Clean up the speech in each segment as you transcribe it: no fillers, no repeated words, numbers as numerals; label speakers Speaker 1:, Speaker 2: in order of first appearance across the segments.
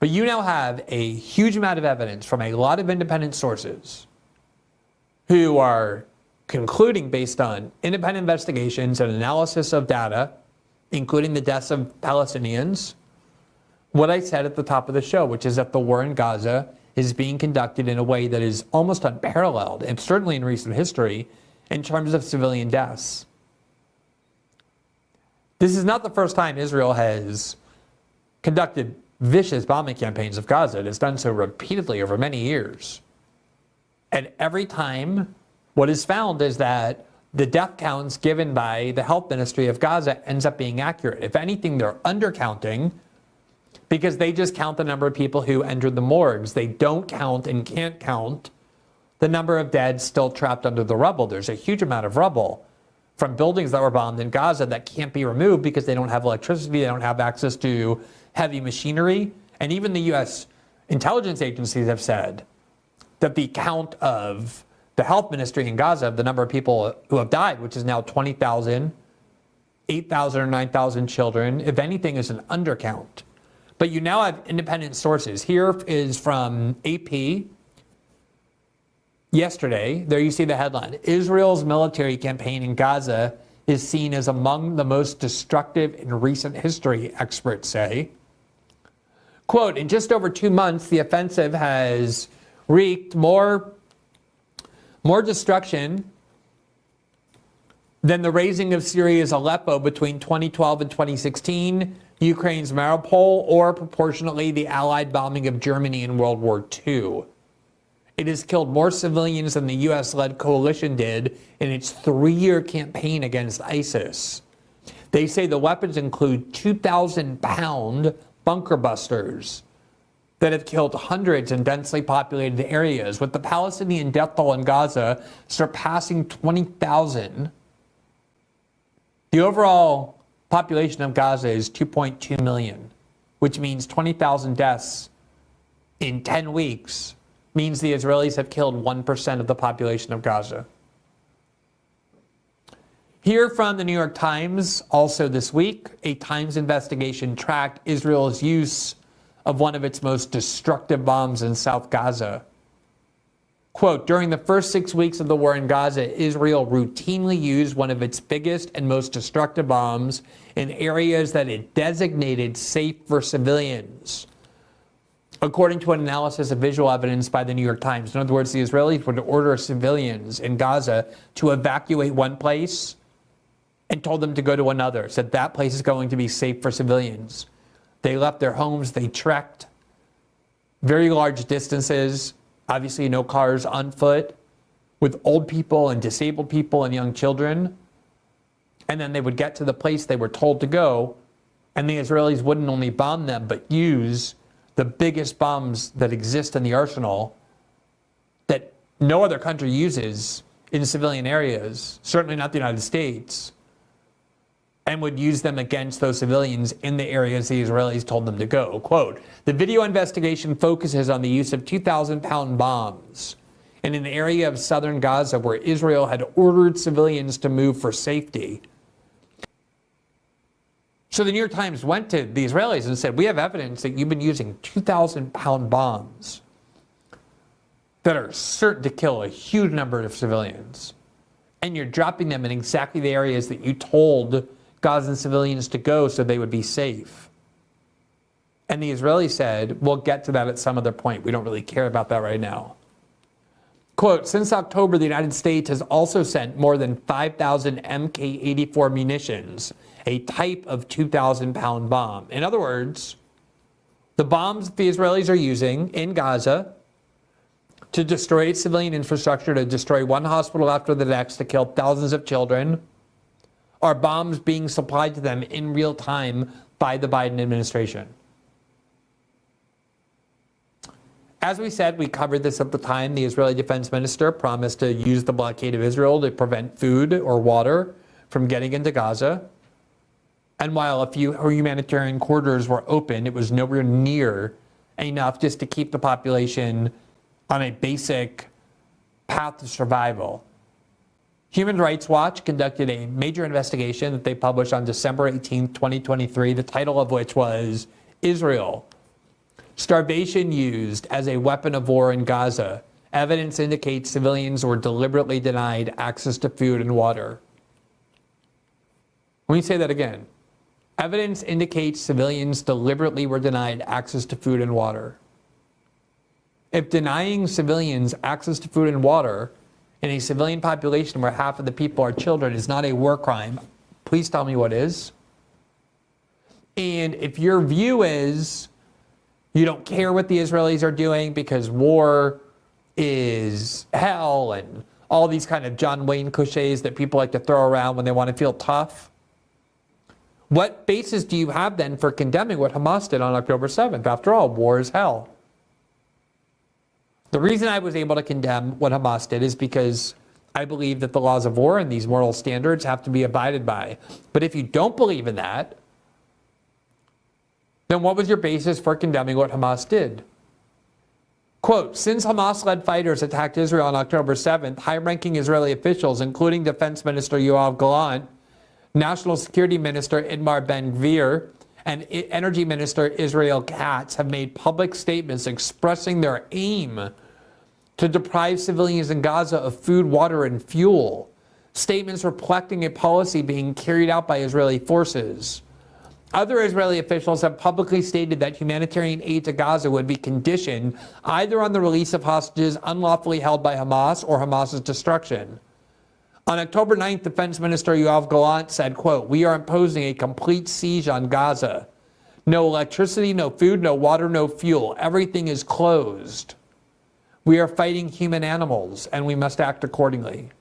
Speaker 1: But you now have a huge amount of evidence from a lot of independent sources who are concluding based on independent investigations and analysis of data, including the deaths of Palestinians, what I said at the top of the show, which is that the war in Gaza is being conducted in a way that is almost unparalleled, and certainly in recent history, in terms of civilian deaths. This is not the first time Israel has conducted vicious bombing campaigns of Gaza. It has done so repeatedly over many years. And every time, what is found is that the death counts given by the health ministry of Gaza ends up being accurate. If anything, they're undercounting because they just count the number of people who entered the morgues. They don't count and can't count the number of dead still trapped under the rubble. There's a huge amount of rubble from buildings that were bombed in Gaza that can't be removed because they don't have electricity, they don't have access to heavy machinery. And even the U.S. intelligence agencies have said that the count of the health ministry in Gaza, the number of people who have died, which is now 20,000, 8,000 or 9,000 children, if anything, is an undercount. But you now have independent sources. Here is from AP yesterday. There you see the headline. Israel's military campaign in Gaza is seen as among the most destructive in recent history, experts say. Quote, in just over 2 months, the offensive has wreaked more destruction than the razing of Syria's Aleppo between 2012 and 2016, Ukraine's Mariupol, or proportionately the Allied bombing of Germany in World War II. It has killed more civilians than the U.S.-led coalition did in its 3-year campaign against ISIS. They say the weapons include 2,000-pound bunker busters that have killed hundreds in densely populated areas, with the Palestinian death toll in Gaza surpassing 20,000. The overall population of Gaza is 2.2 million, which means 20,000 deaths in 10 weeks means the Israelis have killed 1% of the population of Gaza. Here from the New York Times, also this week, a Times investigation tracked Israel's use of one of its most destructive bombs in South Gaza. Quote, during the first 6 weeks of the war in Gaza, Israel routinely used one of its biggest and most destructive bombs in areas that it designated safe for civilians, according to an analysis of visual evidence by the New York Times. In other words, the Israelis would order civilians in Gaza to evacuate one place and told them to go to another, said that place is going to be safe for civilians. They left their homes, they trekked very large distances, obviously no cars, on foot, with old people and disabled people and young children. And then they would get to the place they were told to go, and the Israelis wouldn't only bomb them, but use the biggest bombs that exist in the arsenal that no other country uses in civilian areas, certainly not the United States, and would use them against those civilians in the areas the Israelis told them to go. Quote, the video investigation focuses on the use of 2,000-pound bombs in an area of southern Gaza where Israel had ordered civilians to move for safety. So the New York Times went to the Israelis and said, we have evidence that you've been using 2,000-pound bombs that are certain to kill a huge number of civilians. And you're dropping them in exactly the areas that you told Gazan civilians to go so they would be safe. And the Israelis said, we'll get to that at some other point. We don't really care about that right now. Quote, since October, the United States has also sent more than 5,000 Mk-84 munitions, a type of 2,000-pound bomb. In other words, the bombs that the Israelis are using in Gaza to destroy civilian infrastructure, to destroy one hospital after the next, to kill thousands of children, are bombs being supplied to them in real time by the Biden administration. As we said, we covered this at the time. The Israeli defense minister promised to use the blockade of Israel to prevent food or water from getting into Gaza. And while a few humanitarian corridors were open, it was nowhere near enough just to keep the population on a basic path to survival. Human Rights Watch conducted a major investigation that they published on December 18, 2023, the title of which was Israel, Starvation used as a weapon of war in Gaza. Evidence indicates civilians were deliberately denied access to food and water. Let me say that again. Evidence indicates civilians deliberately were denied access to food and water. If denying civilians access to food and water in a civilian population where half of the people are children is not a war crime, please tell me what is. And if your view is you don't care what the Israelis are doing because war is hell and all these kind of John Wayne cliches that people like to throw around when they want to feel tough, what basis do you have then for condemning what Hamas did on October 7th? After all, war is hell. The reason I was able to condemn what Hamas did is because I believe that the laws of war and these moral standards have to be abided by. But if you don't believe in that, then what was your basis for condemning what Hamas did? Quote, since Hamas-led fighters attacked Israel on October 7th, high-ranking Israeli officials, including Defense Minister Yoav Gallant, National Security Minister Itamar Ben-Gvir, and Energy Minister Israel Katz have made public statements expressing their aim to deprive civilians in Gaza of food, water, and fuel. Statements reflecting a policy being carried out by Israeli forces. Other Israeli officials have publicly stated that humanitarian aid to Gaza would be conditioned either on the release of hostages unlawfully held by Hamas or Hamas's destruction. On October 9th, Defense Minister Yoav Gallant said, quote, we are imposing a complete siege on Gaza. No electricity, no food, no water, no fuel. Everything is closed. We are fighting human animals, and we must act accordingly.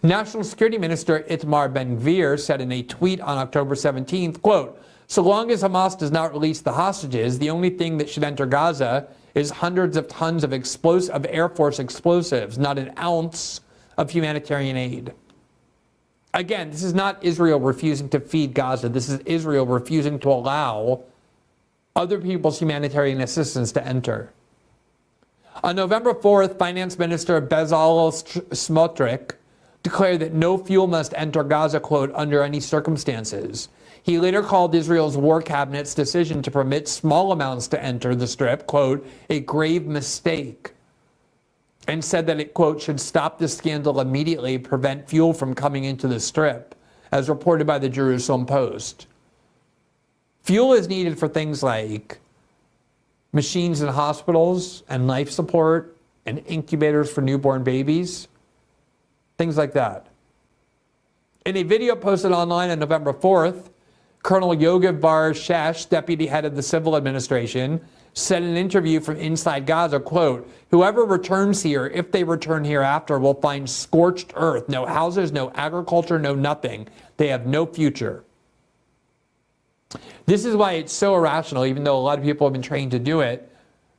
Speaker 1: National Security Minister Itamar Ben-Gvir said in a tweet on October 17th, quote, so long as Hamas does not release the hostages, the only thing that should enter Gaza is hundreds of tons of Air Force explosives, not an ounce of humanitarian aid. Again, this is not Israel refusing to feed Gaza. This is Israel refusing to allow other people's humanitarian assistance to enter. On November 4th, Finance Minister Bezalel Smotrich declared that no fuel must enter Gaza, quote, under any circumstances. He later called Israel's war cabinet's decision to permit small amounts to enter the Strip, quote, a grave mistake, and said that it, quote, should stop the scandal immediately, prevent fuel from coming into the Strip, as reported by the Jerusalem Post. Fuel is needed for things like machines in hospitals and life support and incubators for newborn babies, things like that. In a video posted online on November 4th, Colonel Yogav Bar Shesh, deputy head of the civil administration, said in an interview from inside Gaza, quote, whoever returns here, if they return hereafter, will find scorched earth, no houses, no agriculture, no nothing. They have no future. This is why it's so irrational, even though a lot of people have been trained to do it,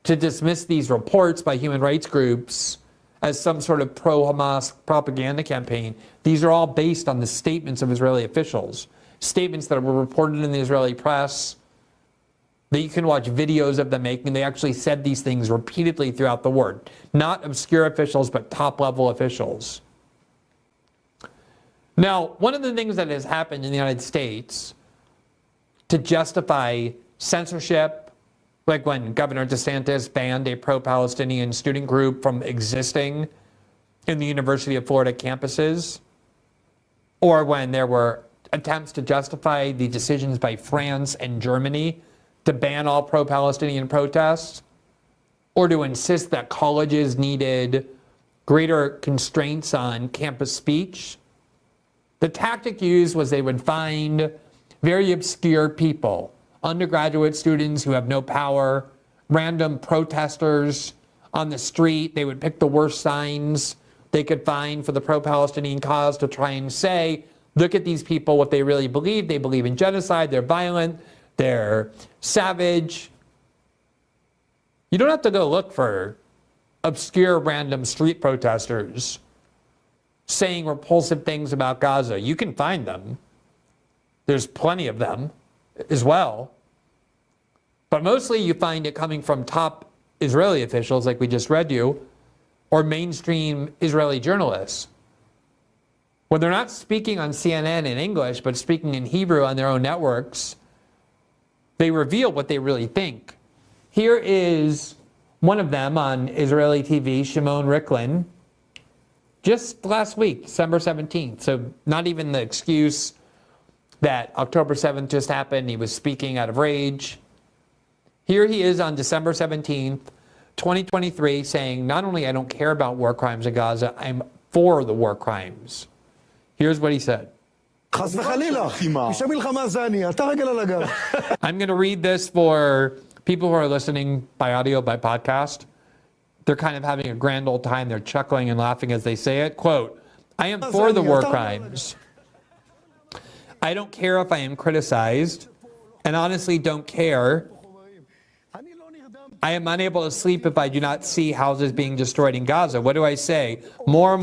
Speaker 1: to dismiss these reports by human rights groups as some sort of pro-Hamas propaganda campaign. These are all based on the statements of Israeli officials, statements that were reported in the Israeli press, that you can watch videos of them making. They actually said these things repeatedly throughout the war. Not obscure officials, but top-level officials. Now, one of the things that has happened in the United States to justify censorship, like when Governor DeSantis banned a pro-Palestinian student group from existing in the University of Florida campuses, or when there were attempts to justify the decisions by France and Germany to ban all pro-Palestinian protests, or to insist that colleges needed greater constraints on campus speech. The tactic used was they would find very obscure people, undergraduate students who have no power, random protesters on the street. They would pick the worst signs they could find for the pro-Palestinian cause to try and say, look at these people, what they really believe. They believe in genocide, they're violent, they're savage. You don't have to go look for obscure random street protesters saying repulsive things about Gaza. You can find them. There's plenty of them as well. But mostly you find it coming from top Israeli officials, like we just read you, or mainstream Israeli journalists. When they're not speaking on CNN in English, but speaking in Hebrew on their own networks, they reveal what they really think. Here is one of them on Israeli TV, Shimon Ricklin, just last week, December 17th. So not even the excuse that October 7th just happened. He was speaking out of rage. Here he is on December 17th, 2023, saying, not only I don't care about war crimes in Gaza, I'm for the war crimes. Here's what he said. I'm going to read this for people who are listening by audio, by podcast. They're kind of having a grand old time. They're chuckling and laughing as they say it. Quote, I am for the war crimes. I don't care if I am criticized, and honestly don't care. I am unable to sleep if I do not see houses being destroyed in Gaza. What do I say? More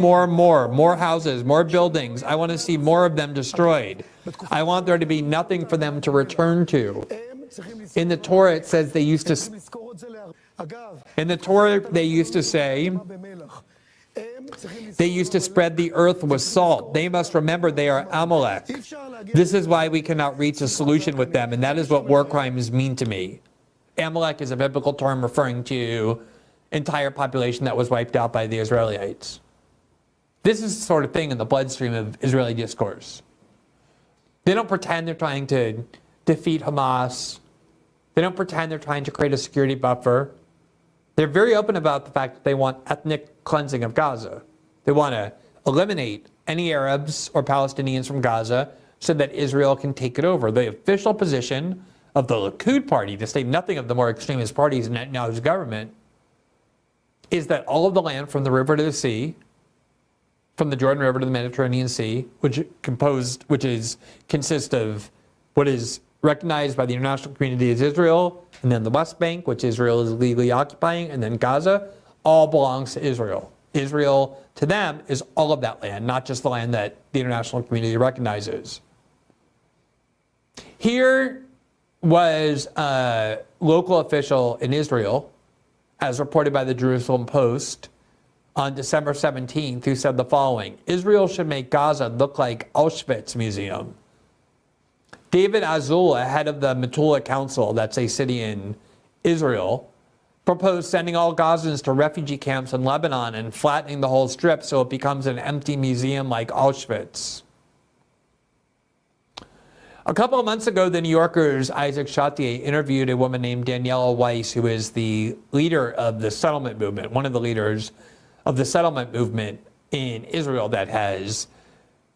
Speaker 1: houses, more buildings. I want to see more of them destroyed. I want there to be nothing for them to return to. In the Torah, it says they used to say, they used to spread the earth with salt. They must remember they are Amalek. This is why we cannot reach a solution with them, and that is what war crimes mean to me. Amalek is a biblical term referring to entire population that was wiped out by the Israelites. This is the sort of thing in the bloodstream of Israeli discourse. They don't pretend they're trying to defeat Hamas. They don't pretend they're trying to create a security buffer. They're very open about the fact that they want ethnic cleansing of Gaza. They want to eliminate any Arabs or Palestinians from Gaza so that Israel can take it over. The official position of the Likud party, to say nothing of the more extremist parties in Netanyahu's government, is that all of the land from the river to the sea, from the Jordan River to the Mediterranean Sea, which consists of what is recognized by the international community as Israel, and then the West Bank, which Israel is legally occupying, and then Gaza, all belongs to Israel. Israel, to them, is all of that land, not just the land that the international community recognizes. Here was a local official in Israel, as reported by the Jerusalem Post on December 17th, who said the following: Israel should make Gaza look like Auschwitz Museum. David Azula, head of the Metula Council, that's a city in Israel, proposed sending all Gazans to refugee camps in Lebanon and flattening the whole strip so it becomes an empty museum like Auschwitz. A couple of months ago, the New Yorker's Isaac Chatier interviewed a woman named Daniela Weiss, who is the leader of the settlement movement, one of the leaders of the settlement movement in Israel that has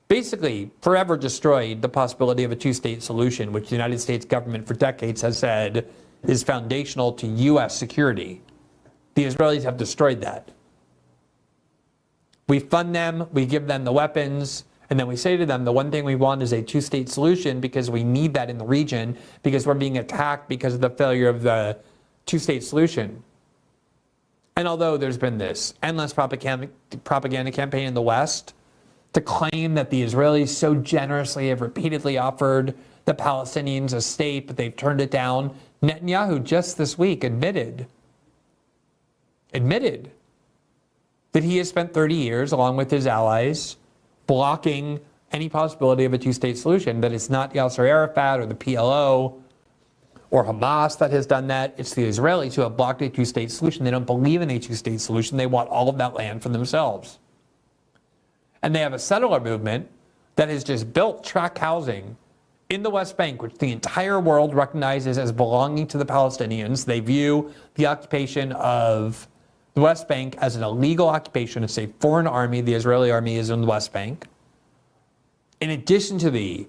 Speaker 1: basically forever destroyed the possibility of a two-state solution, which the United States government for decades has said is foundational to U.S. security. The Israelis have destroyed that. We fund them, we give them the weapons, and then we say to them, the one thing we want is a two-state solution because we need that in the region, because we're being attacked because of the failure of the two-state solution. And although there's been this endless propaganda campaign in the West to claim that the Israelis so generously have repeatedly offered the Palestinians a state, but they've turned it down, Netanyahu just this week admitted that he has spent 30 years, along with his allies, blocking any possibility of a two-state solution, that it's not Yasser Arafat or the PLO or Hamas that has done that. It's the Israelis who have blocked a two-state solution. They don't believe in a two-state solution. They want all of that land for themselves. And they have a settler movement that has just built tract housing in the West Bank, which the entire world recognizes as belonging to the Palestinians. They view the occupation of the West Bank as an illegal occupation. It's a foreign army. The Israeli army is in the West Bank. In addition to the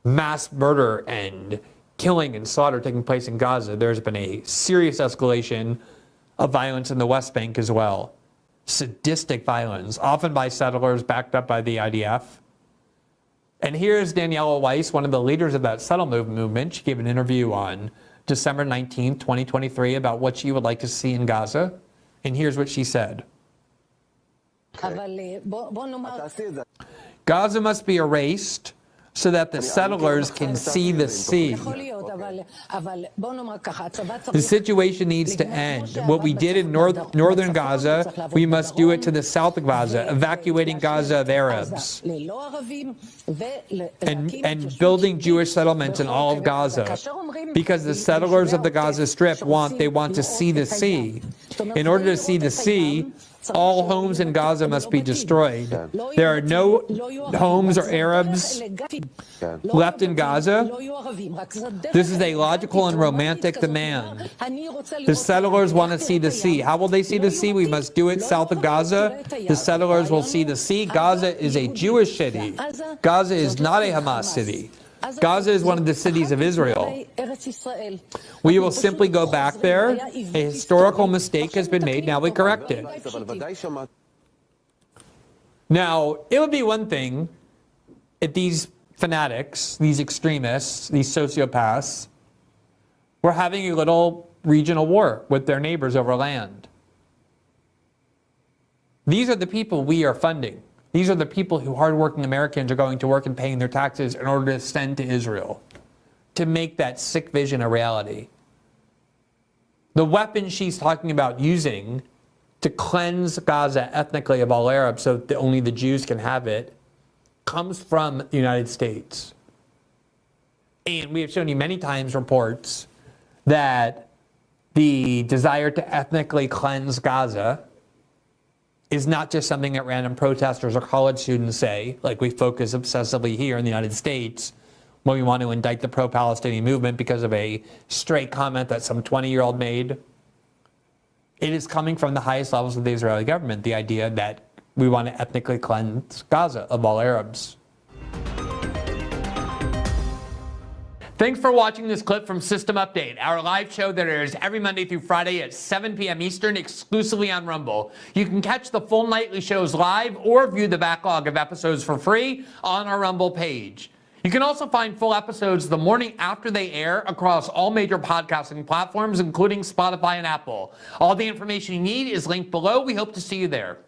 Speaker 1: mass murder and killing and slaughter taking place in Gaza, there's been a serious escalation of violence in the West Bank as well. Sadistic violence, often by settlers backed up by the IDF. And here's Daniela Weiss, one of the leaders of that settlement movement. She gave an interview on December 19th, 2023, about what she would like to see in Gaza. And here's what she said. Gaza must be erased so that the settlers can see the sea. The situation needs to end. What we did in northern Gaza, we must do it to the south of Gaza, evacuating Gaza of Arabs and building Jewish settlements in all of Gaza. Because the settlers of the Gaza Strip want to see the sea. In order to see the sea, all homes in Gaza must be destroyed. There are no homes or Arabs left in Gaza. This is a logical and romantic demand. The settlers want to see the sea. How will they see the sea? We must do it south of Gaza. The settlers will see the sea. Gaza is a Jewish city. Gaza is not a Hamas city. Gaza is one of the cities of Israel. We will simply go back there. A historical mistake has been made. Now we correct it. Now, it would be one thing if these fanatics, these extremists, these sociopaths, were having a little regional war with their neighbors over land. These are the people we are funding. These are the people who hardworking Americans are going to work and paying their taxes in order to send to Israel, to make that sick vision a reality. The weapon she's talking about using to cleanse Gaza ethnically of all Arabs so that only the Jews can have it comes from the United States. And we have shown you many times reports that the desire to ethnically cleanse Gaza is not just something that random protesters or college students say, like we focus obsessively here in the United States when we want to indict the pro-Palestinian movement because of a stray comment that some 20-year-old made. It is coming from the highest levels of the Israeli government, the idea that we want to ethnically cleanse Gaza of all Arabs. Thanks for watching this clip from System Update, our live show that airs every Monday through Friday at 7 p.m. Eastern, exclusively on Rumble. You can catch the full nightly shows live or view the backlog of episodes for free on our Rumble page. You can also find full episodes the morning after they air across all major podcasting platforms, including Spotify and Apple. All the information you need is linked below. We hope to see you there.